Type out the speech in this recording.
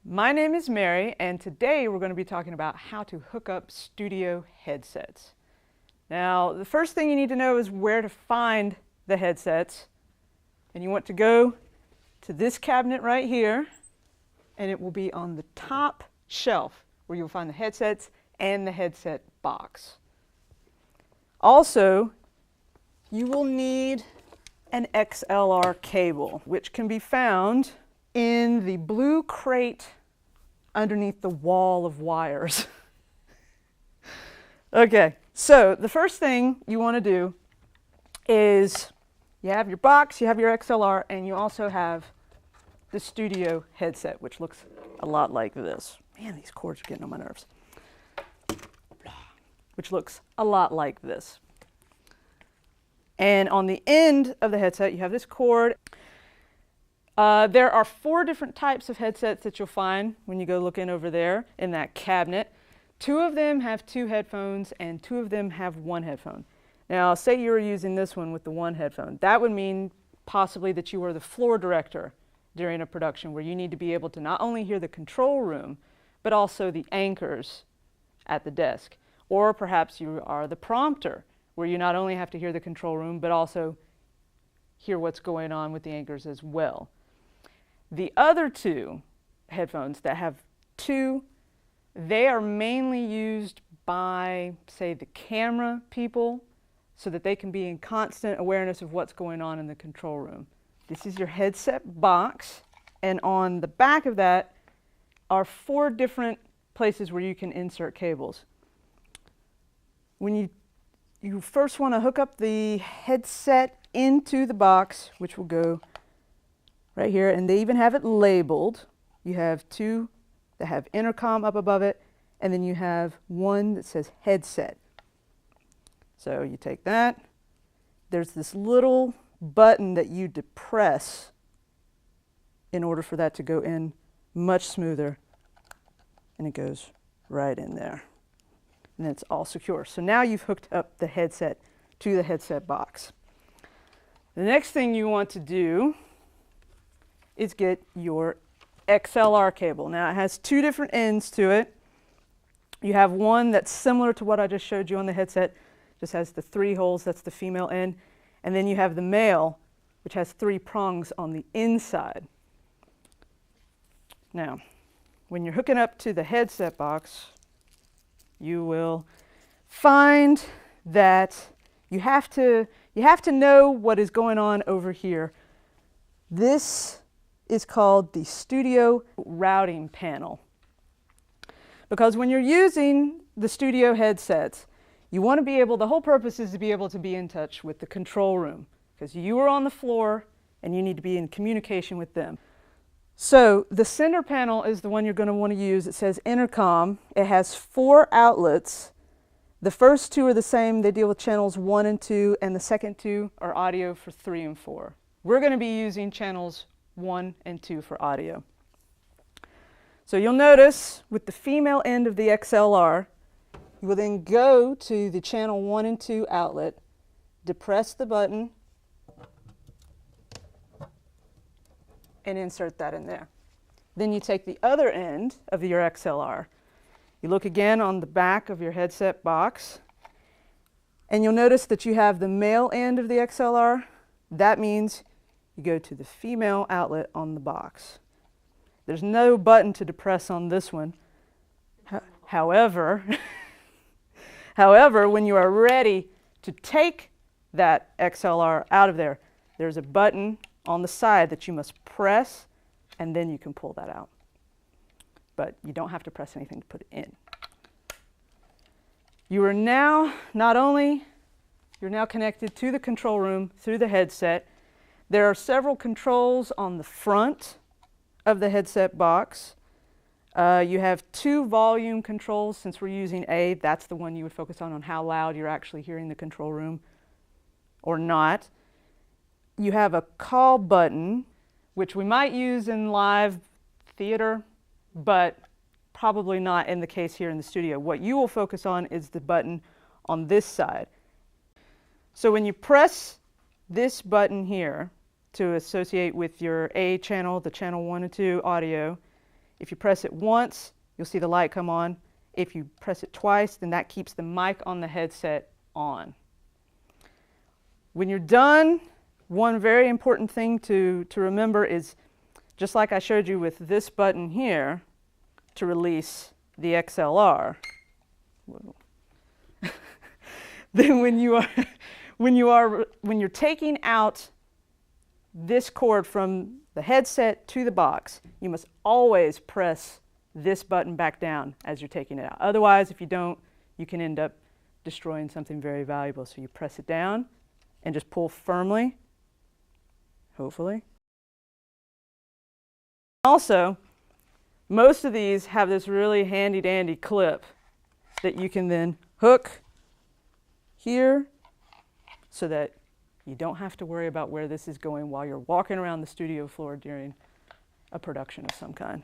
My name is Mary, and today we're going to be talking about how to hook up studio headsets. Now, the first thing you need to know is where to find the headsets. And you want to go to this cabinet right here, and it will be on the top shelf where you'll find the headsets and the headset box. Also, you will need an XLR cable, which can be found in the blue crate underneath the wall of wires. Okay, so the first thing you want to do is you have your box, you have your XLR, and you also have the studio headset, which looks a lot like this. Man, these cords are getting on my nerves. Which looks a lot like this. And on the end of the headset, you have this cord. There are 4 different types of headsets that you'll find when you go looking over there in that cabinet. 2 of them have 2 headphones and 2 of them have 1 headphone. Now, say you were using this one with the 1 headphone. That would mean possibly that you were the floor director during a production where you need to be able to not only hear the control room, but also the anchors at the desk. Or perhaps you are the prompter, where you not only have to hear the control room, but also hear what's going on with the anchors as well. The other 2 headphones that have 2, they are mainly used by, say, the camera people so that they can be in constant awareness of what's going on in the control room. This is your headset box, and on the back of that are 4 different places where you can insert cables. When you first want to hook up the headset into the box, which will go right here, and they even have it labeled. You have 2 that have intercom up above it, and then you have 1 that says headset. So you take that. There's this little button that you depress in order for that to go in much smoother, and it goes right in there. And it's all secure. So now you've hooked up the headset to the headset box. The next thing you want to do is get your XLR cable. Now it has 2 different ends to it. You have one that's similar to what I just showed you on the headset, just has the 3 holes, that's the female end. And then you have the male, which has 3 prongs on the inside. Now, when you're hooking up to the headset box, you will find that you have to know what is going on over here. This is called the studio routing panel. Because when you're using the studio headsets, you want to be able, the whole purpose is to be able to be in touch with the control room, because you are on the floor and you need to be in communication with them. So the center panel is the one you're going to want to use. It says intercom. It has 4 outlets. The first 2 are the same. They deal with channels 1 and 2, and the second 2 are audio for 3 and 4. We're going to be using channels 1 and 2 for audio. So you'll notice with the female end of the XLR, you will then go to the channel 1 and 2 outlet, depress the button, and insert that in there. Then you take the other end of your XLR. You look again on the back of your headset box, and you'll notice that you have the male end of the XLR. That means you go to the female outlet on the box. There's no button to depress on this one. However, when you are ready to take that XLR out of there, there's a button on the side that you must press, and then you can pull that out. But you don't have to press anything to put it in. You are now, you're now connected to the control room through the headset. There are several controls on the front of the headset box. You have 2 volume controls. Since we're using A, that's the one you would focus on how loud you're actually hearing the control room or not. You have a call button, which we might use in live theater, but probably not in the case here in the studio. What you will focus on is the button on this side. So when you press this button here to associate with your A channel, the channel 1 and 2 audio, If you press it once, you'll see the light come on. If you press it twice, then that keeps the mic on the headset on. When you're done, one very important thing to remember is, just like I showed you with this button here to release the XLR, then when you're taking out this cord from the headset to the box, you must always press this button back down as you're taking it out. Otherwise, if you don't, you can end up destroying something very valuable. So you press it down and just pull firmly, hopefully. Also, most of these have this really handy dandy clip that you can then hook here so that you don't have to worry about where this is going while you're walking around the studio floor during a production of some kind.